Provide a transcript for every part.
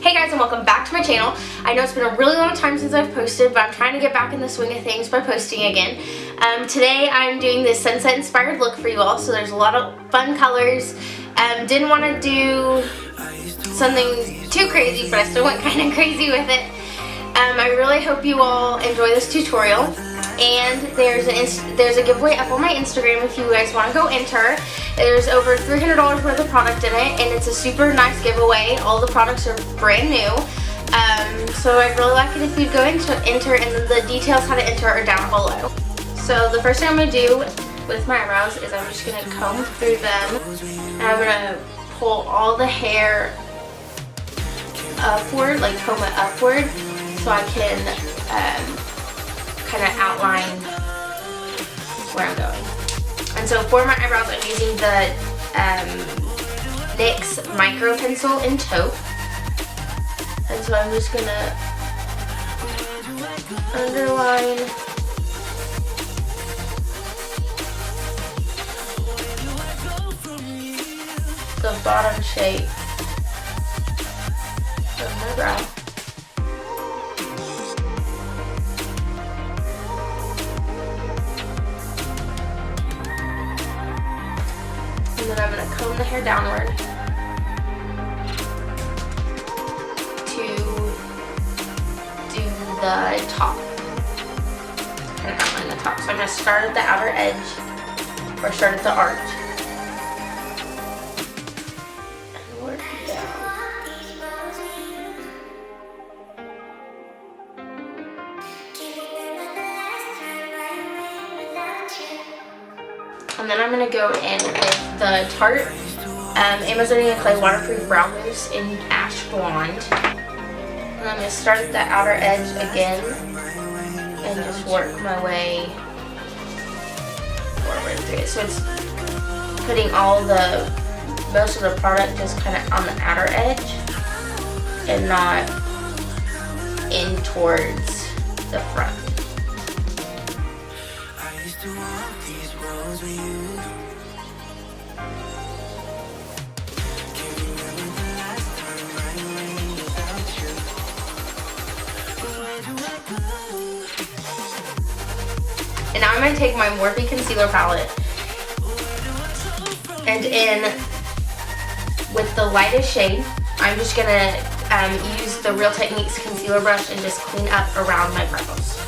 Hey guys, and welcome back to my channel. I know it's been a really long time since I've posted, but I'm trying to get back in the swing of things by posting again. Today I'm doing this sunset inspired look for you all, so there's a lot of fun colors. Didn't want to do something too crazy, but I still went kind of crazy with it. I really hope you all enjoy this tutorial. And there's a giveaway up on my Instagram if you guys want to go enter. There's over $300 worth of product in it, and it's a super nice giveaway. All the products are brand new. So I'd really like it if you'd go enter, and the details how to enter are down below. So the first thing I'm going to do with my eyebrows is I'm just going to comb through them, and I'm going to pull all the hair upward, like comb it upward, so I can kind of outline where I'm going. And so for my eyebrows, I'm using the NYX Micro Pencil in Taupe. And so I'm just gonna underline the bottom shape of my brow. And then I'm going to comb the hair downward to do the top. Kind of outline the top. So I'm going to start at the outer edge, or start at the arch, and work down. And then I'm going to go in with the Tarte Amazonian Clay Waterproof Brow Mousse in Ash Blonde. And I'm going to start at the outer edge again and just work my way forward through it. So it's putting most of the product just kind of on the outer edge and not in towards the front. And now I'm going to take my Morphe concealer palette and with the lightest shade, I'm just going to use the Real Techniques concealer brush and just clean up around my brows.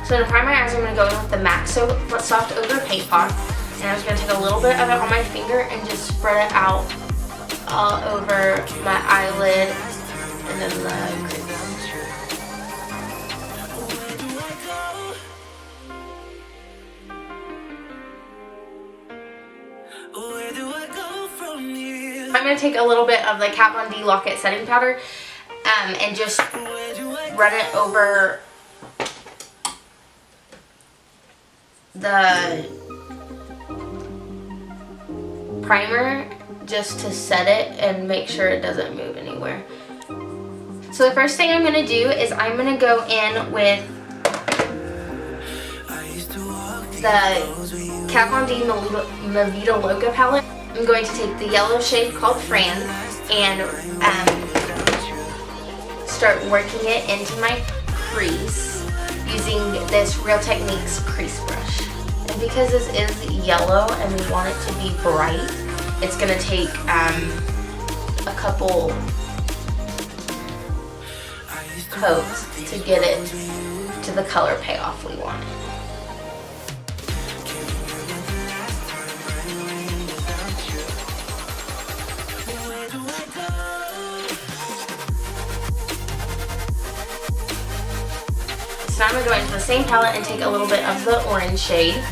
So to prime my eyes, I'm going to go in with the MAC Soft Ochre Paint Pot, and I'm just going to take a little bit of it on my finger and just spread it out all over my eyelid and then the crease. I'm going to take a little bit of the Kat Von D Lock-It setting powder and just run it over the primer just to set it and make sure it doesn't move anywhere. So the first thing I'm going to do is I'm going to go in with the Kat Von D Mi Vida Loca palette. I'm going to take the yellow shade called Fran and start working it into my crease using this Real Techniques crease brush. And because this is yellow and we want it to be bright, it's going to take a couple coats to get it to the color payoff we want. So now I'm going to go into the same palette and take a little bit of the orange shade.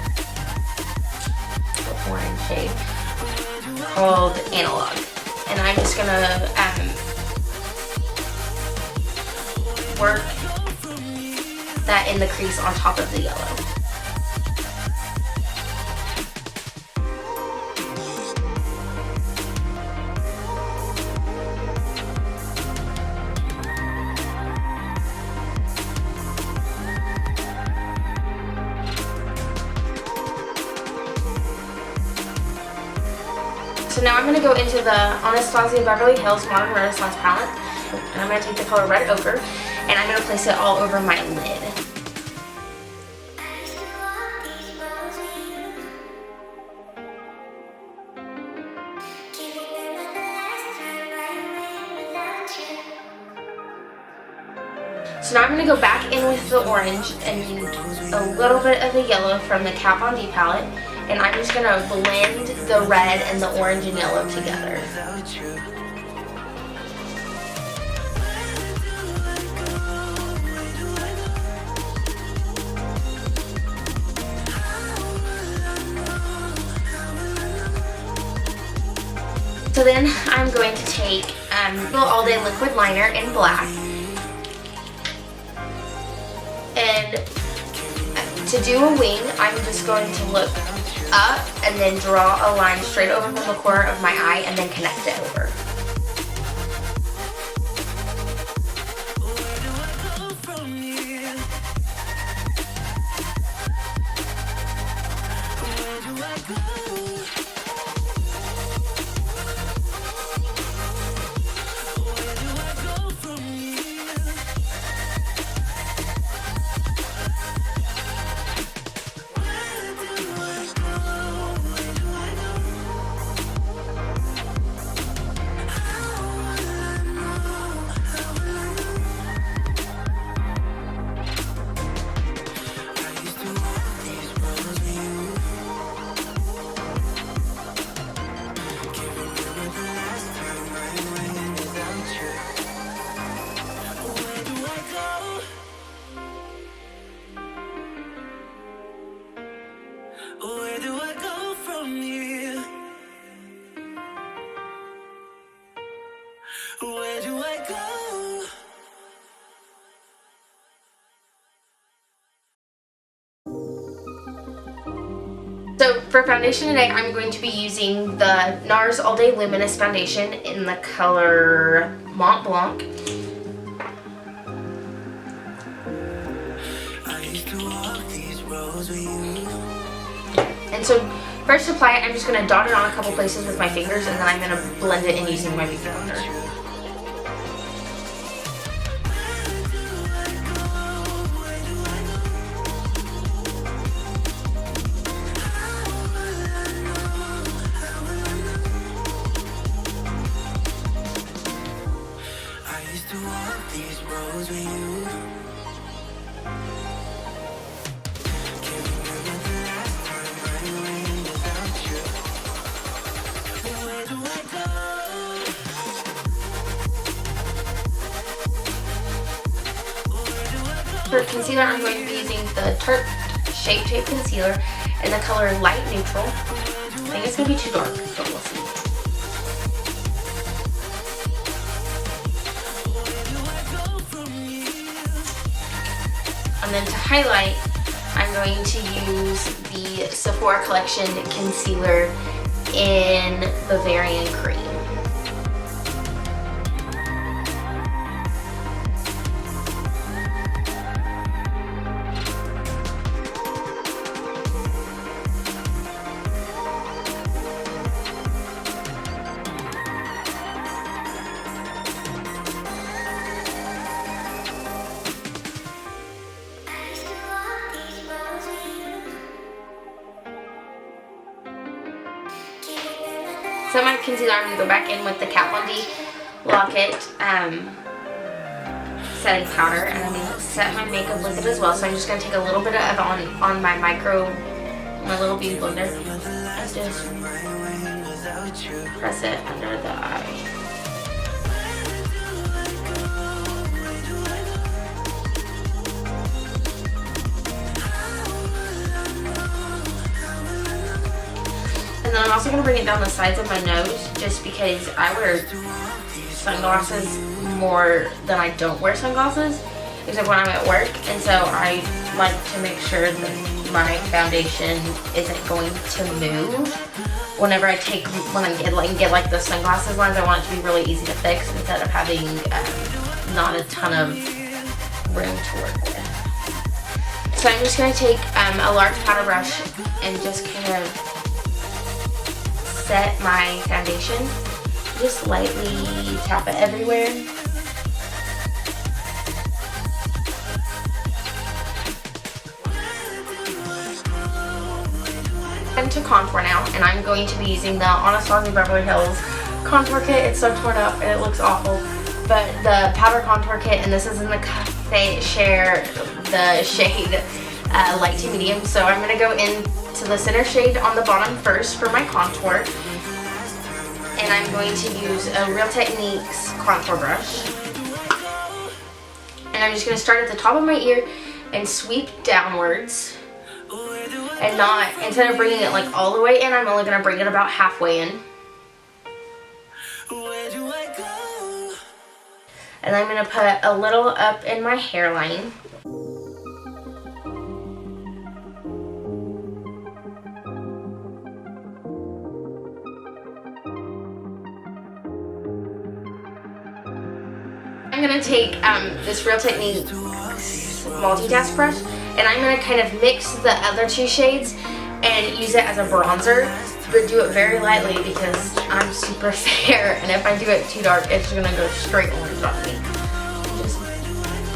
Called Analog. And I'm just going to work that in the crease on top of the yellow. So now I'm going to go into the Anastasia Beverly Hills Modern Renaissance palette, and I'm going to take the color Red Ochre, and I'm going to place it all over my lid. So now I'm going to go back in with the orange and a little bit of the yellow from the Kat Von D palette, and I'm just going to blend the red and the orange and yellow together. So then I'm going to take the All Day Liquid Liner in black. And to do a wing, I'm just going to look up and then draw a line straight over from the corner of my eye and then connect it over. Where do I go from here? Where do I go? So for foundation today, I'm going to be using the Nars All Day Luminous foundation in the color Mont Blanc. And so first to apply it, I'm just going to dot it on a couple places with my fingers, and then I'm going to blend it in using my beauty blender. For concealer, I'm going to be using the Tarte Shape Tape Concealer in the color Light Neutral. I think it's going to be too dark, but we'll see. And then to highlight, I'm going to use the Sephora Collection Concealer in Bavarian Cream. So my concealer, I'm going to go back in with the Kat Von D Locket setting powder, and I'm going to set my makeup with it as well. So I'm just going to take a little bit of on my little beauty blender, and just press it under the eye. And then I'm also going to bring it down the sides of my nose, just because I wear sunglasses more than I don't wear sunglasses, except when I'm at work, and so I like to make sure that my foundation isn't going to move. Whenever I get like the sunglasses lines, I want it to be really easy to fix instead of having not a ton of room to work with. So I'm just going to take a large powder brush and just kind of set my foundation. Just lightly tap it everywhere. To contour now, and I'm going to be using the Anastasia Beverly Hills contour kit. It's so torn up and it looks awful, but the powder contour kit, and this is in the Cafe Share, the shade light to medium. So I'm going to go into the center shade on the bottom first for my contour, and I'm going to use a Real Techniques contour brush, and I'm just going to start at the top of my ear and sweep downwards. And not, instead of bringing it like all the way in, I'm only going to bring it about halfway in. And I'm going to put a little up in my hairline. I'm going to take this Real Techniques multitask brush, and I'm going to kind of mix the other two shades and use it as a bronzer, but do it very lightly because I'm super fair, and if I do it too dark, it's going to go straight orange on me. Just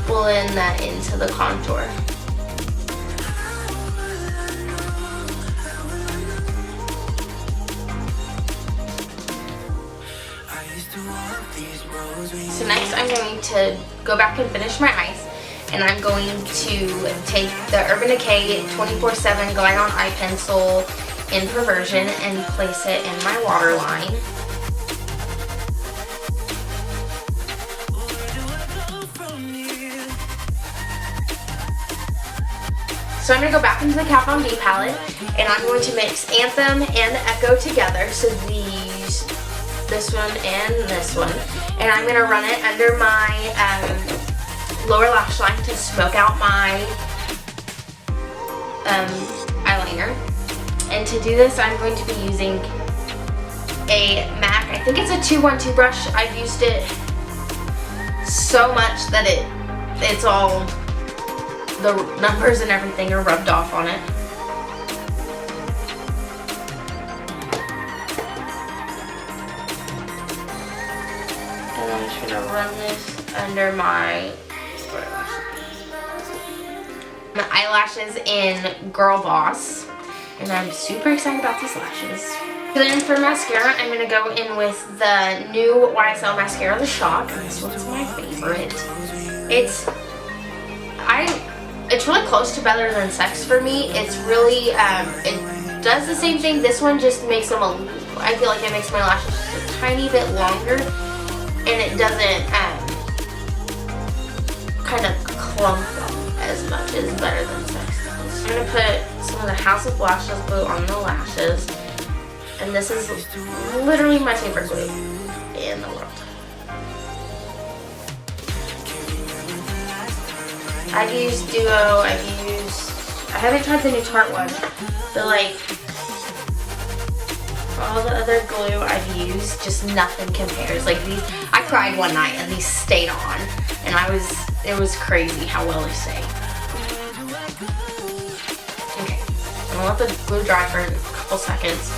blend that into the contour. So next I'm going to go back and finish my eyes. And I'm going to take the Urban Decay 24/7 Glide On Eye Pencil in Perversion and place it in my waterline. So I'm going to go back into the Kat Von D palette, and I'm going to mix Anthem and Echo together. So this one and this one. And I'm going to run it under my lower lash line to smoke out my eyeliner. And to do this, I'm going to be using a MAC, I think it's a 212 brush. I've used it so much that it's all, the numbers and everything are rubbed off on it. And I'm just going to run this under my eyelashes in Girl Boss, and I'm super excited about these lashes. Then for mascara, I'm going to go in with the new YSL mascara, the Shock, and this one's my favorite. It's really close to Better Than Sex for me. It's really, it does the same thing. This one just makes them I feel like it makes my lashes just a tiny bit longer, and it doesn't kind of clump them as much as Better Than Sex does. I'm going to put some of the House of Lashes glue on the lashes, and this is literally my favorite glue in the world. I've used Duo, I haven't tried the new Tarte one, but like all the other glue I've used, just nothing compares. Like these, I cried one night and these stayed on, and it was crazy how well they stay. Okay, I'm gonna let the glue dry for a couple seconds.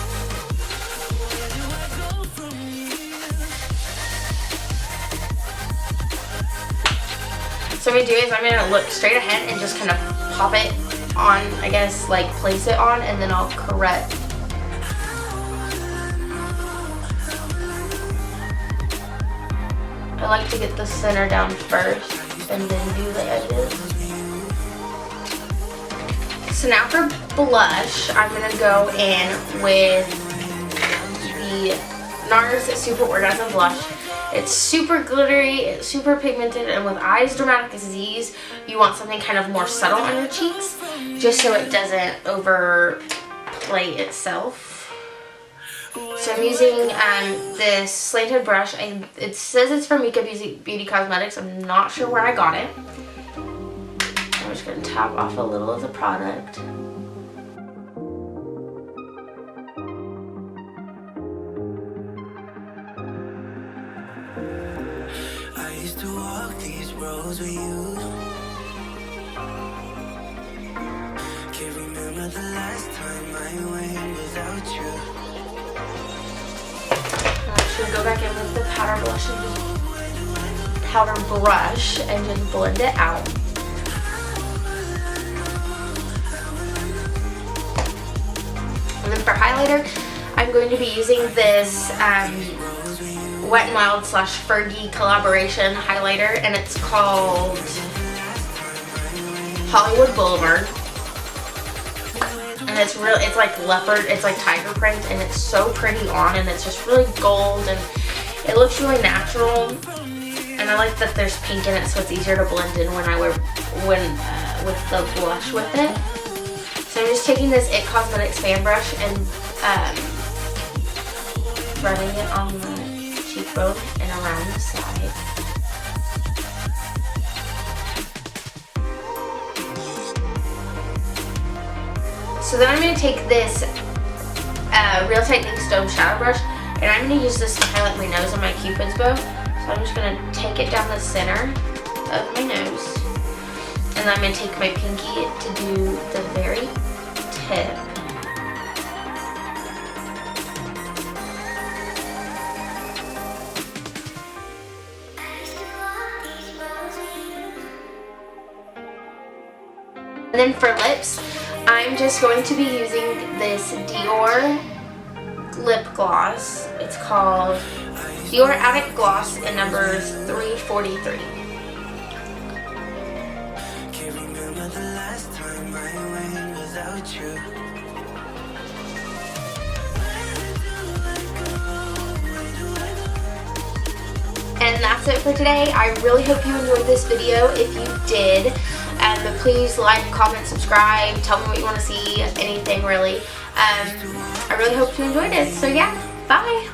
So what I'm gonna do is I'm gonna look straight ahead and just kind of pop it on, I guess, like place it on, and then I'll correct. I like to get the center down first and then do the edges. So now for blush, I'm going to go in with the Nars Super Orgasm blush. It's super glittery, it's super pigmented, and with eyes dramatic as these, you want something kind of more subtle on your cheeks, just so it doesn't overplay itself. So I'm using this slanted brush. It says it's from Mika Beauty Cosmetics. I'm not sure where I got it. I'm just going to tap off a little of the product. I used to walk these roads with you. Can't remember the last time I went without you. powder brush and just blend it out. And then for highlighter, I'm going to be using this Wet n Wild / Fergie collaboration highlighter, and it's called Hollywood Boulevard. And it's like leopard, it's like tiger print, and it's so pretty on, and it's just really gold, and it looks really natural. And I like that there's pink in it, so it's easier to blend in when with the blush with it. So I'm just taking this IT Cosmetics fan brush and running it on the cheekbone and around the side. So then I'm going to take this Real Techniques Dome Shadow Brush, and I'm going to use this to highlight my nose and my Cupid's bow. So I'm just going to take it down the center of my nose, and then I'm going to take my pinky to do the very tip. And then for lips, I'm just going to be using this Dior lip gloss. It's called Dior Addict Gloss in number 343. And that's it for today. I really hope you enjoyed this video. If you did, please like, comment, subscribe, tell me what you want to see, anything really. I really hope you enjoyed it. So yeah, bye!